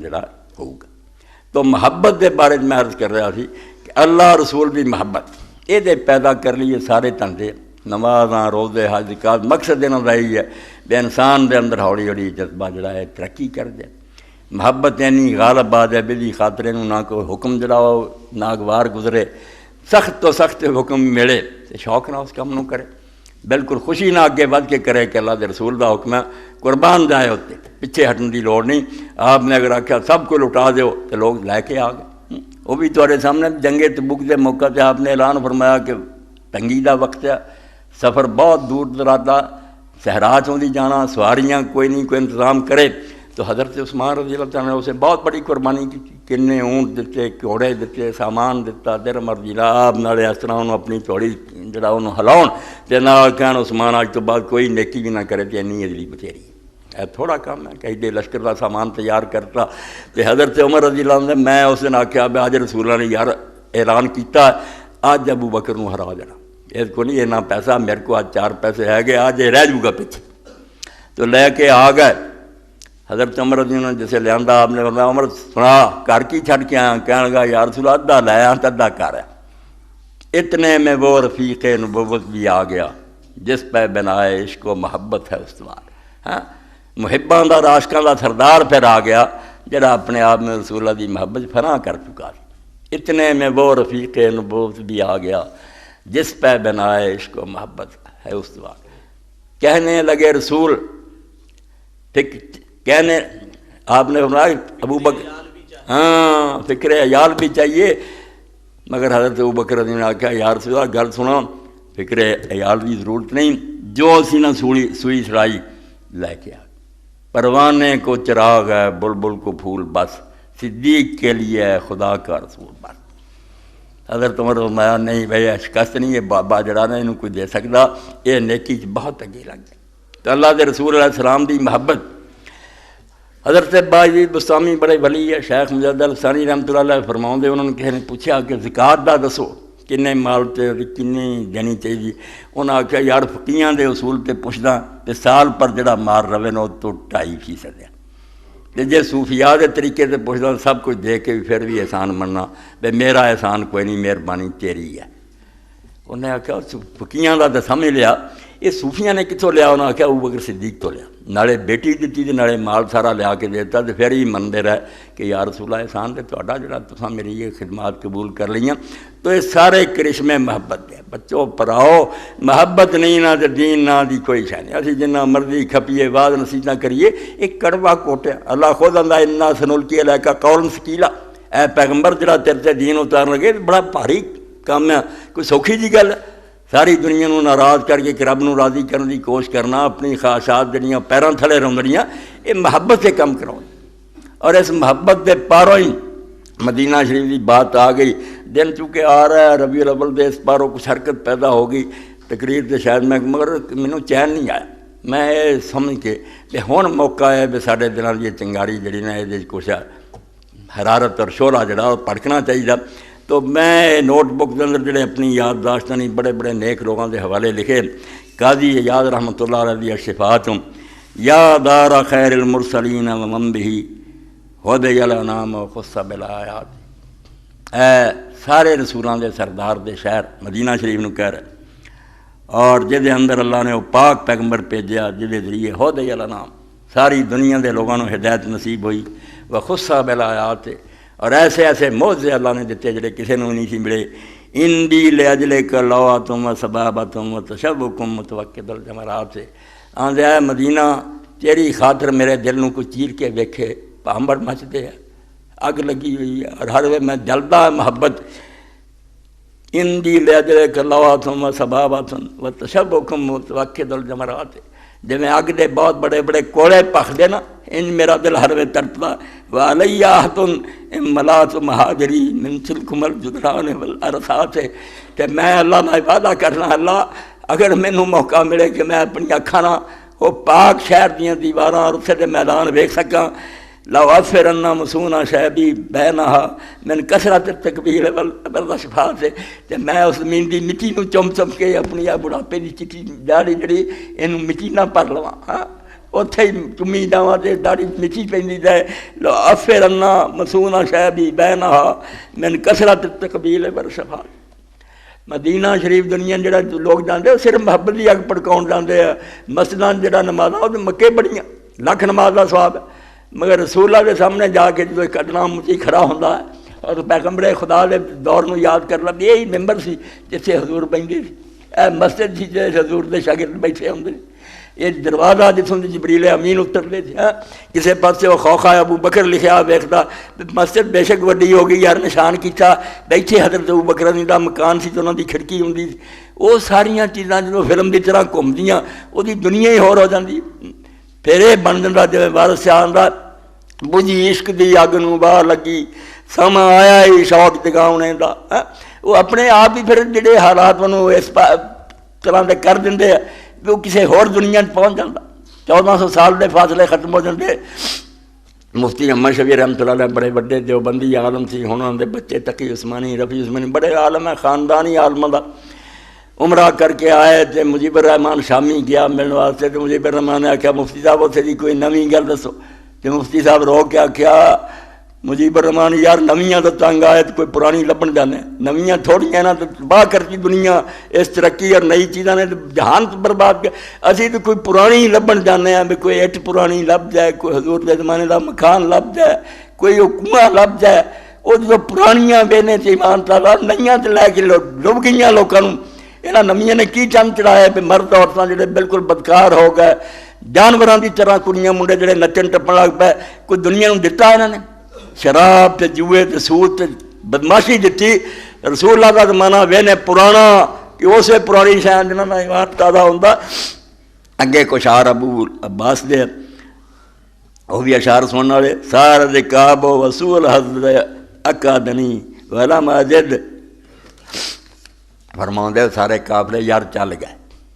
جڑا ہوگا۔ تو محبت دے بارے میں عرض کر رہا سی کہ اللہ رسول دی محبت یہ پیدا کر لیے سارے دھندے نمازاں روزے حج زکات، مقصد انہاں دا یہی ہے کہ انسان دے اندر ہولی ہولی جذبہ جڑا ہے ترقی کر دے۔ محبت یعنی غالب آ جائے بلی خاطر نہ کوئی حکم جڑا ہو ناگوار گزرے، سخت تو سخت حکم ملے تو شوق نہ اس کام نو کرے، بالکل خوشی نہ اگے ود کے کرے کہ اللہ دے رسول دا حکم ہے، قربان جائے ہوتے پیچھے ہٹن دی لوڑ نہیں۔ آپ نے اگر آخیا سب کو لٹا دیو تو لوگ لے کے آ گئے۔ وہ بھی تمہارے سامنے جنگ تبوک دے موقع تے آپ نے اعلان فرمایا کہ تنگی دا وقت ہے، سفر بہت دور دراز، صحرا چوں دی جانا، سواریاں کوئی نہیں کوئی انتظام کرے، تو حضرت عثمان رضی اللہ تعالیٰ نے اسے بہت بڑی قربانی کی، کنے اونٹ دیتے، گھوڑے دیتے، سامان دیتا، در مرضی آپ نالے اس طرح انہوں اپنی تھوڑی جڑا انہوں ہلاؤن تے نال کہن عثمان آج تو بعد کوئی نیکی بھی نہ کرے تے اینی اجلی بتھیری ہے، تھوڑا کام ہے کہ دے لشکر کا سامان تیار کرتا۔ تے حضرت عمر رضی اللہ عنہ نے میں اس دن آخیا بھی آج رسول اللہ نے یار اعلان کیتا آج ابو بکر نو ہرا جانا، اس کو نہیں اتنا پیسہ میرے کو آج 4 پیسے ہے گئے آج یہ رہ جوں گا پیچھے، تو لے کے آ گئے۔ حضرت عمر رضی اللہ عنہ جسے لے آندا آپ نے فرمایا عمر سنا گھر کی چھڑ کے آیا، کہنے لگا یا رسول اللہ ادھا لے آیا تو ادھا کر ہے۔ اتنے میں وہ رفیق نبوت بھی آ گیا جس پہ بنائے عشق و محبت ہے استوار، ہاں محباں دا عاشقاں دا سردار پھر آ گیا جڑا اپنے آپ میں رسول اللہ دی محبت فنا کر چکا ہے۔ اتنے میں وہ رفیق نبوت بھی آ گیا جس پہ بنائے عشق و محبت ہے استوار۔ کہنے لگے رسول ٹھیک کہنے آپ نے فرمایا ابو بکر ہاں فکر عیال بھی چاہیے، مگر حضرت ابو بکر رضی اللہ عنہ نے کہا یا رسول اللہ گل سنا فکر عیال کی ضرورت نہیں، جو اسی نے سوئی سڑائی لے کے آ، پروانے کو چراغ ہے بلبل کو پھول بس، صدیق کے لیے ہے خدا کا رسول بس۔ حضرت عمر فرمایا نہیں بھائی شکست نہیں یہ بابا جڑا نا انہوں کوئی دے سکتا، یہ نیکی بہت اگے لگ گیا۔ تو اللہ دے رسول علیہ السلام دی محبت حضرت باجید بستامی بڑے ولی ہے، شیخ مجدد الثانی رحمۃ اللہ علیہ فرماؤں دے، انہوں نے کسی نے پوچھا کہ زکات دا دسو کنے مال تے کنی دینی چاہیے، انہوں نے آخیا یار فقیہاں دے اصول تے پوچھدا تے سال پر جڑا مال روے نا تو 2.5% ہے، تے جے صوفیاء دے طریقے تے پوچھدا سب کچھ دے کے بھی پھر بھی احسان مننا بے میرا احسان کوئی نہیں مہربانی تیری ہے۔ انہوں نے آخیا فقیہاں دا تو سمجھ لیا، یہ صوفیاں نے کتوں لیا؟ انہوں نے آخیا ابو بکر صدیق تو لیا، نالے بیٹی دیتی تے نالے مال سارا لیا کے دیتا، تو پھر ہی منتے رہے کہ یا رسول اللہ احسان تے تہاڈا جڑا تساں میری یہ خدمات قبول کر لیاں۔ تو یہ سارے کرشمے محبت دے بچوں پراؤ، محبت نہیں نہ تے دین نہ دی کوئی شے نہیں، اسی جنہ مرضی کھپیے واز نصیحتاں کریے، ایک کڑوا کوٹیا اللہ خود آندا انا سنلقی علیک قولا ثقیلا، اے پیغمبر جڑا تیرے تے دین اتارن لگے بڑا بھاری کام ہے، کوئی سوکھی جی گل ہے؟ ساری دنیا نو ناراض کر کے کہ رب نو راضی کرنے کی کوشش کرنا، اپنی خواہشات جڑیاں پیراں تھلے رونڈنیاں، یہ محبت سے کم کراؤ۔ اور اس محبت دے پاروں ہی مدینہ شریف کی بات آ گئی، دن چونکہ آ رہا ہے ربیع الاول دے اس پاروں کچھ حرکت پیدا ہو گئی، تقریر تے شاید میں مگر مینوں چین نہیں آیا، میں یہ سمجھ کے کہ ہن موقع ہے بھی ساڈے دلاں دی چنگاری جڑی نا یہ کچھ حرارت اور شعلہ جڑا پڑکنا چاہیے۔ تو میں نوٹ بک کے اندر جڑے اپنی یادداشتیں بڑے بڑے نیک لوگوں کے حوالے لکھے، قاضی یاد رحمۃ اللہ علیہ شفاعت یا دار خیر المرسلین و من بہ ہدی الانام و خص بالآیات، اے سارے رسولاں دے سردار دے شہر مدینہ شریف نو کہہ رہے، اور جہدے اندر اللہ نے وہ پاک پیغمبر بھیجا جہدے ذریعے ہدی الانام ساری دنیا دے لوگوں کو ہدایت نصیب ہوئی، و خص بالآیات، اور ایسے ایسے معجزے اللہ نے دیتے جڑے کسی نے نہیں سی ملے، اندی لاجلک لواتم و سبابتم و تشبکم متوقد الجمرات سے آندے آئے مدینہ تیری خاطر میرے دل نو کو چیر کے ویکھے پامبر مچتے ہیں، اگ لگی ہوئی ہے اور ہر وے میں جلدا ہے محبت، اندی لاجلک لواتم و سبابتم و تشبکم متوقد الجمرات، جی میں اگ دے بہت بڑے بڑے کوڑے پخ دے نا ان میرا دل ہر وے تڑپدا، وعلی آہتن املات مہاجری من سلکم الجدران والارسات، کہ میں اللہ میں وعدہ کرنا اللہ اگر مینوں موقع ملے کہ میں اپنی اکھاں نال وہ پاک شہر دیاں دیواراں اور اتھے دے میدان ویکھ سکاں، لو اغفرن مسونا شعبی بینہا من کثرت التکبیر والشفاعت، تے میں اس زمین دی مٹی نو چم چم کے اپنی بڑھاپے دی چٹی داڑھی جڑی اینوں مٹی نہ پر لواں، ہاں اتھے ہی چمی جاواں تے داڑھی نچی پیندی جائے لو افرنا مسونا شعبی بینہا من کثرت التقبیل ورشفا۔ مدینہ شریف دنیا جڑا لوگ جاندے وہ صرف محبت دی اگ پڑکاؤن جاندے ہیں، مسجداں جڑا نمازاں وہ مکے بڑیاں لاکھ نماز دا ثواب ہے، مگر رسول اللہ کے سامنے جا کے جو ایک ادنا مچی کھڑا ہوندا ہے اور پیغمبر خدا دے دور نو یاد کرنا بھی یہی ممبر سی جتھے حضور بیندے سی، اے مسجد سی جتھے حضور دے شاگرد بیٹھے ہوندے، یہ دروازہ جتوں دی جبریل امین اترتے تھے، کسے پاسے وہ خوخا ابو بکر لکھیا ویکھدا مسجد بے شک وڈی ہو گئی یار نشان کیتا بیٹھے حضرت ابو بکر دا مکان سی تے انہاں دی کھڑکی ہوندی سی، وہ ساریاں چیزاں جدوں فلم دی طرح گھومدیاں وہ دی دنیا ہی ہور ہو جاندی، پھر یہ بن جاتا جی وارث سے آندا بجھی عشق دی اگ نوں باہر لگی سما آیا ہی شوق جگاؤنے دا، وہ اپنے آپ ہی پھر جڑے حالات انہوں اس طرح دے کر دیں وہ کسی ہور دنیا پہنچ جاتا، 1400 سال دے فاصلے ختم ہو جاتے۔ مفتی محمد شفیع رحمۃ اللہ علیہ بڑے بڑے دیوبندی عالم سی، انہوں دے بچے تقی عثمانی رفیع عثمانی بڑے عالم ہیں، خاندانی عالم دا عمرہ کر کے آئے تھے، مجیب الرحمان شامی گیا ملنے واسطے، تو مجیب الرحمان نے آخیا مفتی صاحب اتنے دی کوئی نویں گل دسو، کہ مفتی صاحب رو کے آخیا مجیب الرحمان یار نویاں تو تنگ آئے تو کوئی پرانی لبن جانے، نویاں تھوڑیاں نا تو باہ کرتی دنیا اس ترقی اور نئی چیزاں نے جہان تو برباد کیا، اسی تو کوئی پرانی لبن جانے ہیں، کوئی اٹ پرانی لب جائے، کوئی حضور دے زمانے دا مکان لب جائے، کوئی کنواں لب جائے، وہ جو پرانیاں بینے سے ایمان تعالیٰ نئیاں تو لے کے ڈب گئیاں لوگوں کو، یہاں نمیاں نے کی چند چڑھایا پہ مرد عورتاں جڑے بالکل بدکار ہو گئے، جانوراں دی طرح کڑیاں منڈے جڑے نچن ٹپن لگ پے، کوئی دنیا نوں دتا انہاں نے شراب تے جوئے تے سود تے بدماشی دتی، رسول اللہ دا زمانہ وینے پرانا کہ اسے پرانی شاہ جنہاں دا ایمان تازہ ہوندا۔ اگے کچھ اشعار ابو عباس دے وہ بھی اشعار سننے والے، سار رکاب و وصول حضر اکادنی ولا ماجد، فرماؤندے سارے قافلے یار چل گئے،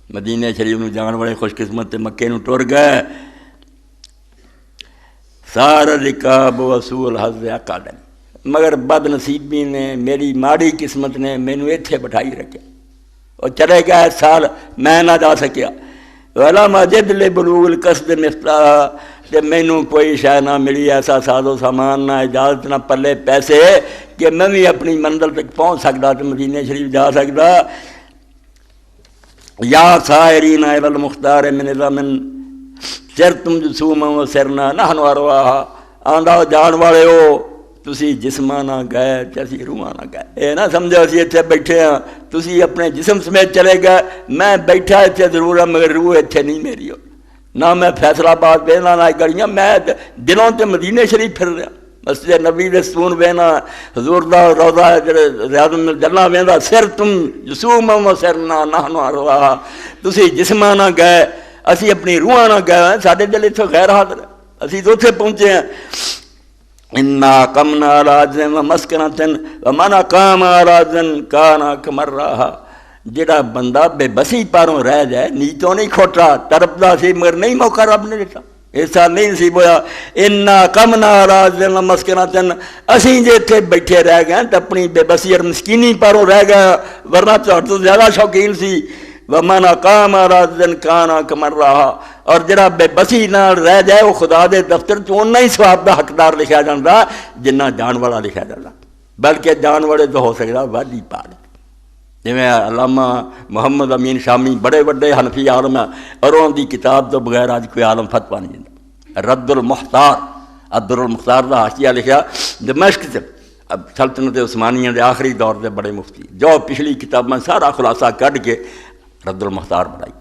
مدینہ شریف نو جان والے خوش قسمت تے مکے نو ٹر گئے، سارا رکاب وصول حضر اکادنی، مگر بد نصیبی نے میری ماڑی قسمت نے مینو ایتھے بٹھائی رکھیا، اور چلے گئے سال میں نہ جا سکیا، ولا ماجد لبلوغ القصد مفتاح، تے مینو کوئی شے نہ ملی ایسا ساز و سامان نہ اجازت نہ پلے پیسے کہ میں بھی اپنی منزل تک پہنچ سکتا تو مدینہ شریف جا سکتا۔ یا سائرین الی المختار من زمن سرتم جسوما و سرنا نحن ارواح، آندا جان والے ہو تسی جسماں نہ گئے تے اسی روحاں نہ گئے، اے نہ سمجھو اسی اتنے بیٹھے ہاں تسی اپنے جسم سمیت چلے گئے، میں بیٹھا اتنے ضرور ہاں مگر روح اتنے نہیں میری ہو، نہ میں فیصلہ آباد بینا نہ گڑیاں، میں دنوں تے مدینہ شریف پھر رہا، مسجد نبی دے ستون بینا، حضور دا روضہ ریاض الجنہ بینا، سر تم جسوما و سرنا نحن ارواح، تسی جسماں نہ گئے اسی اپنی روحاں نہ گئے، ساڈے دل اتھے غیر حاضر ہے، اسی تو اتھے پہنچے ہیں۔ انا قمنا راجن و مسکنتن و من قام راجن کانا کمرہا، جڑا بندہ بے بسی پاروں رہ جائے نیتوں نہیں کھوٹا، تڑپدا سی مگر نہیں موقع رب نے دیتا، ایسا نہیں نصیب ہویا۔ انا قمنا راجن و مسکنتن، اسی جے اتھے بیٹھے رہ گئے تو اپنی بے بسی اور مسکینی پاروں رہ گئے، ورنہ تو زیادہ شوقین سی۔ ومن قام راجن کانا کمرہا، اور جڑا بے بسی نہ رہ جائے وہ خدا دے دفتر چون نہیں ثواب دا حقدار لکھا جاتا جنہ جان والا لکھا جاتا، بلکہ جان والے تو ہو سکتا وادی پار، جویں علامہ محمد امین شامی بڑے بڑے حنفی عالم ہیں، اور ان دی کتاب تو بغیر آج کوئی عالم فتویٰ نہیں دیتا۔ رد المختار، عبد المختار دا حاشیہ لکھا دمشق سے، اب سلطنت عثمانیہ دے آخری دور دے بڑے مفتی، جو پچھلی کتاباں سارا خلاصہ کڈ کے رد المختار بنائی،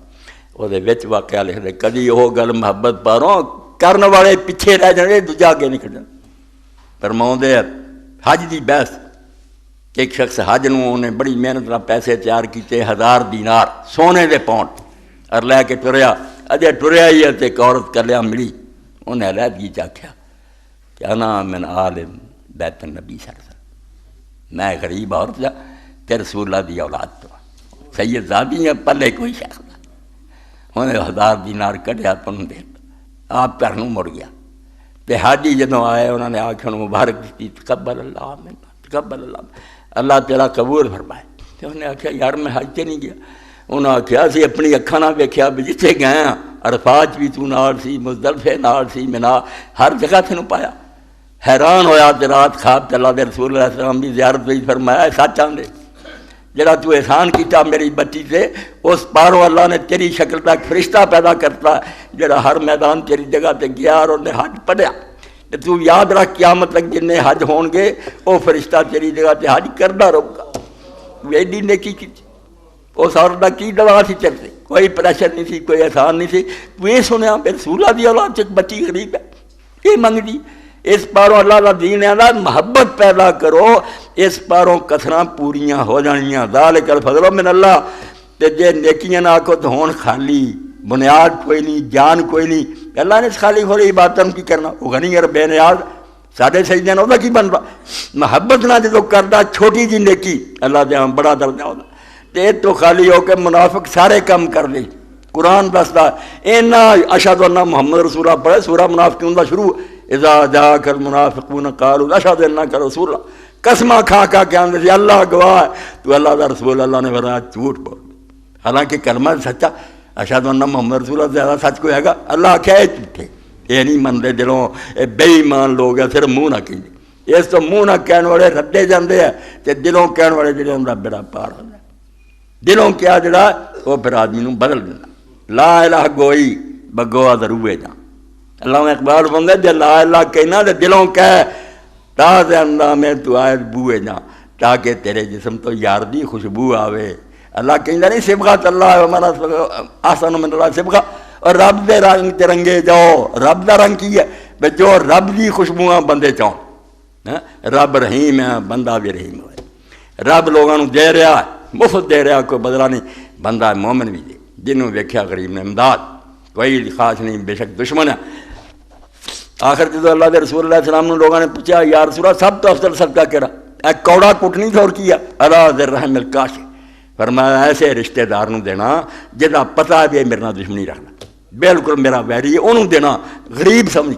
وہ واقعہ لکھ دے، کدی وہ گل محبت پاروں کرن والے پیچھے رہ جانے دوجا اگے نکل جانے۔ فرماؤندے حج دی بحث، ایک شخص حج نوں انہیں بڑی محنت نال پیسے تیار کیتے، 1000 دینار سونے دے پاؤنڈ، اور لے کے ٹریا، اجے ٹریا ہی ہے تے ایک عورت کلیا ملی، انہیں علیحدگی چاکھیا کہ انا من عالم بیت النبی صلی اللہ علیہ وسلم، میں غریب عورت جا تے رسول اللہ دی اولاد تو سید زادی ہیں، پلے کوئی شخص نہ، انہیں 1000 دینار کٹیا تو انہوں دے آپ گھر مڑ گیا، تے حاجی جدوں آئے انہوں نے آنکھوں مبارک دیتی، تقبل اللہ منا تقبل اللہ، اللہ تیرا قبول فرمائے، تو انہوں نے آخیا یار میں حج تے نہیں گیا، انہاں آخیا سی اپنی اکھاں نال ویکھیا بھی جتھے گئے ہاں عرفات بھی تو نال سی، مزدلفے نال سی، منا ہر جگہ تینوں پایا۔ حیران ہویا تے رات خواب تے اللہ دے رسول علیہ السلام دی زیارت ہوئی، فرمایا سچ آندے جڑا تو احسان کیتا میری بچی سے، اس پاروں اللہ نے تیری شکل کا ایک فرشتہ پیدا کرتا جڑا ہر میدان تیری جگہ تے گیا اور انہیں حج پڑھیا۔ تو یاد رکھ قیامت تک جن حج ہون گے وہ فرشتہ تیری جگہ تے حج کردا رہے گا۔ ایڈی نیکی کی اس عورت کا کی دوا سی چلتے، کوئی پریشر نہیں سی، کوئی احسان نہیں سی۔ تو یہ سنیا میرے رسول اللہ دی اولاد چ بچی غریب ہے، یہ منگدی اس پاروں اللہ کا دین ہے محبت پیدا کرو، اس پاروں کسراں پوریاں ہو جانیاں۔ ذالک الفضل من اللہ۔ تے جے نیکیاں نہ آکھو تو ہون خالی، بنیاد کوئی نہیں، جان کوئی نہیں۔ اللہ نے خالی کھولی عبادت کی کرنا، وہ غنی اور بے نیاز ساڈے سجدے نال کی بنتا۔ محبت نہ جدوں کردا چھوٹی جی نیکی اللہ دے بڑا درجہ ہوتا۔ تے تو خالی ہو کے منافق سارے کام کر لے۔ قرآن دستا اینا اشہد ان محمد رسول اللہ پڑھے، سورہ منافقون دا شروع اذا جاءک المنافقون قالوا اشہد انک رسول اللہ، قسمہ کھا کھا کے آندے سی اللہ گواہ تو اللہ دا رسول، اللہ نے فرمایا جھوٹ بول۔ حالانکہ کلمہ سچا اشہد ان محمد رسول اللہ زیادہ سچ کوئی ہے گا؟ اللہ آکھیا اے جھوٹے، یہ نہیں مندے دلوں، اے بے ایمان لوگ ہیں، صرف منہ نہ کہیں۔ اس تو منہ نہ کہنے والے رٹے جاندے ہیں تے دلوں کہنے والے جڑے ہوندا بیڑا پار ہوندا۔ دلوں کیا جڑا وہ پھر آدمی نوں بدل دینا۔ لا الہ گوئی بگوا ضروے جا۔ علامہ اقبال بندے جے لا الہ کہنا تے دلوں کہہ تاز اندہ میں تو آیت بوئے جا، تاکہ تیرے جسم تو یار دی خوشبو آوے۔ اللہ کہندا نہیں صبغۃ اللہ ہمارا احسن من اللہ صبغہ، اور رب دے رنگ تے رنگے جاؤ۔ رب دا رنگ کی ہے بے جو رب دی خوشبوواں بندے چاہن۔ رب رحیم ہے، بندہ بھی رحیم ہوئے۔ رب لوگوں نوں دے رہا ہے، مفت دے رہا، کوئی بدلہ نہیں۔ بندہ مومن بھی دے، جنہوں ویکھیا غریب نے امداد، کوئی خاص نہیں، بے شک دشمن ہے۔ آخر جدو اللہ دے رسول اللہ علیہ السلام نے لوگوں نے پوچھا یا رسول اللہ سب تو افضل صدقہ کہڑا؟ ایک کوڑا کٹنی تھا اور کیا الا ذر رحم الکاش، فرمایا ایسے رشتہ دار نوں دینا جہاں پتہ ہے میرے نال دشمنی رکھنا، بالکل میرا ویری ہے، انہوں دینا غریب سمجھ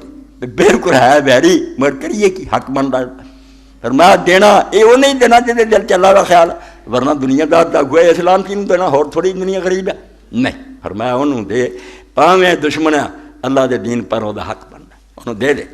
بالکل ہے ویری مگر کریے کی حق بنتا ہے۔ فرمایا دینا یہ وہ نہیں دینا جہاں دل چلا ہوا خیال ہے، ورنہ دنیا دار دا ہوئے اسلام کی دینا اور تھوڑی دنیا غریب ہے نہیں۔ فرمایا انہوں دے، پاویں دشمن ہے اللہ دے دین پر وہ حق بننا، انہوں دے دے۔